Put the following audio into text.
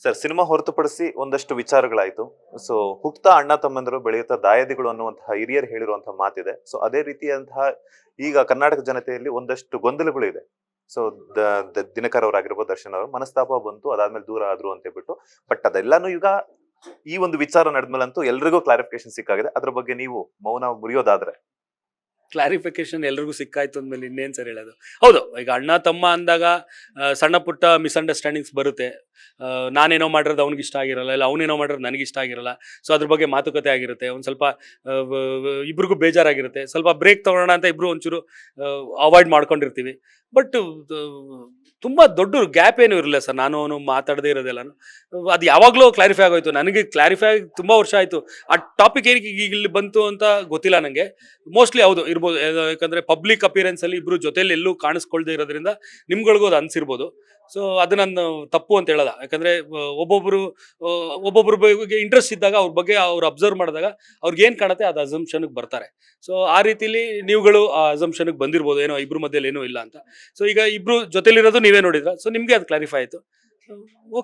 Sir, cinema ಹೊರತುಪಡಿಸಿ ಒಂದಷ್ಟು ವಿಚಾರಗಳಾಯ್ತು. So ಹುಟ್ತಾ ಅಣ್ಣ ತಮ್ಮಂದಿರು ಬೆಳೆಯುತ್ತಾ ದಾಯಾದಿಗಳು ಅನ್ನುವಂತಹ ಹಿರಿಯರು ಹೇಳಿರುವಂತಹ ಮಾತಿದೆ. ಸೊ ಅದೇ ರೀತಿಯಂತಹ ಈಗ ಕರ್ನಾಟಕ ಜನತೆಯಲ್ಲಿ ಒಂದಷ್ಟು ಗೊಂದಲಗಳು ಇದೆ. ಸೊ ದಿನಕರ್ ಅವರಾಗಿರ್ಬೋದು, ದರ್ಶನ್ ಅವರು ಮನಸ್ತಾಪ ಬಂತು, ಅದಾದ್ಮೇಲೆ ದೂರ ಆದ್ರು ಅಂತ ಹೇಳ್ಬಿಟ್ಟು. ಬಟ್ ಅದೆಲ್ಲಾನು ಈಗ ಈ ಒಂದು ವಿಚಾರ ನಡೆದ್ಮೇಲಂತೂ ಎಲ್ರಿಗೂ ಕ್ಲಾರಿಫಿಕೇಶನ್ ಸಿಕ್ಕಾಗಿದೆ. ಅದ್ರ ಬಗ್ಗೆ ನೀವು ಮೌನ ಮುರಿಯೋದಾದ್ರೆ? ಕ್ಲಾರಿಫಿಕೇಶನ್ ಎಲ್ರಿಗೂ ಸಿಕ್ಕಾಯ್ತು ಅಂದ್ಮೇಲೆ ಇನ್ನೇನು ಸರ್ ಹೇಳೋದು. ಹೌದು, ಈಗ ಅಣ್ಣ ತಮ್ಮ ಅಂದಾಗ ಸಣ್ಣ ಪುಟ್ಟ ಮಿಸ್ಅಂಡರ್ಸ್ಟ್ಯಾಂಡಿಂಗ್ಸ್ ಬರುತ್ತೆ. ನಾನೇನೋ ಮಾಡಿರೋದು ಅವ್ನಿಗೆ ಇಷ್ಟ ಆಗಿರಲ್ಲ, ಇಲ್ಲ ಅವನೇನೋ ಮಾಡಿರೋದು ನನಗೆ ಇಷ್ಟ ಆಗಿರಲ್ಲ. ಸೊ ಅದ್ರ ಬಗ್ಗೆ ಮಾತುಕತೆ ಆಗಿರುತ್ತೆ. ಒಂದು ಸ್ವಲ್ಪ ಇಬ್ರಿಗೂ ಬೇಜಾರಾಗಿರುತ್ತೆ. ಸ್ವಲ್ಪ ಬ್ರೇಕ್ ತಗೊಳ್ಳೋಣ ಅಂತ ಇಬ್ರು ಒಂಚೂರು ಅವಾಯ್ಡ್ ಮಾಡ್ಕೊಂಡಿರ್ತೀವಿ. ಬಟ್ ತುಂಬ ದೊಡ್ಡ ಗ್ಯಾಪ್ ಏನು ಇರಲಿಲ್ಲ ಸರ್. ನಾನು ಅವನು ಮಾತಾಡದೇ ಇರೋದೆಲ್ಲನು ಅದು ಯಾವಾಗಲೂ ಕ್ಲಾರಿಫೈ ಆಗೋಯ್ತು. ನನಗೆ ಕ್ಲಾರಿಫೈ ಆಗಿ ತುಂಬ ವರ್ಷ ಆಯಿತು. ಆ ಟಾಪಿಕ್ ಏನಕ್ಕೆ ಈಗ ಇಲ್ಲಿ ಬಂತು ಅಂತ ಗೊತ್ತಿಲ್ಲ ನನಗೆ. ಮೋಸ್ಟ್ಲಿ ಹೌದು ಇರ್ಬೋದು, ಯಾಕಂದರೆ ಪಬ್ಲಿಕ್ ಅಪಿಯರೆನ್ಸಲ್ಲಿ ಇಬ್ಬರು ಜೊತೆಲಿ ಎಲ್ಲೂ ಕಾಣಿಸ್ಕೊಳ್ದೇ ಇರೋದ್ರಿಂದ ನಿಮ್ಗಳಿಗೂ ಅದು ಅನಿಸಿರ್ಬೋದು. ಸೊ ಅದು ನಾನು ತಪ್ಪು ಅಂತ ಹೇಳಲ್ಲ. ಯಾಕಂದರೆ ಒಬ್ಬೊಬ್ಬರ ಬಗ್ಗೆ ಇಂಟ್ರೆಸ್ಟ್ ಇದ್ದಾಗ ಅವ್ರ ಬಗ್ಗೆ ಅವ್ರು ಅಬ್ಸರ್ವ್ ಮಾಡಿದಾಗ ಅವ್ರಿಗೆ ಏನು ಕಾಣುತ್ತೆ ಅದು ಅಸಂಪ್ಷನ್ಗೆ ಬರ್ತಾರೆ. ಸೊ ಆ ರೀತಿಲಿ ನೀವುಗಳು ಆ ಅಸಂಪ್ಷನ್ಗೆ ಬಂದಿರ್ಬೋದು, ಏನೋ ಇಬ್ಬರ ಮಧ್ಯದಲ್ಲಿ ಏನೂ ಇಲ್ಲ ಅಂತ. ಸೊ ಈಗ ಇಬ್ಬರು ಜೊತೆಲಿರೋದು ನೀವೇ ನೋಡಿದ್ರ, ಸೊ ನಿಮಗೆ ಅದು ಕ್ಲಾರಿಫೈ ಆಯಿತು.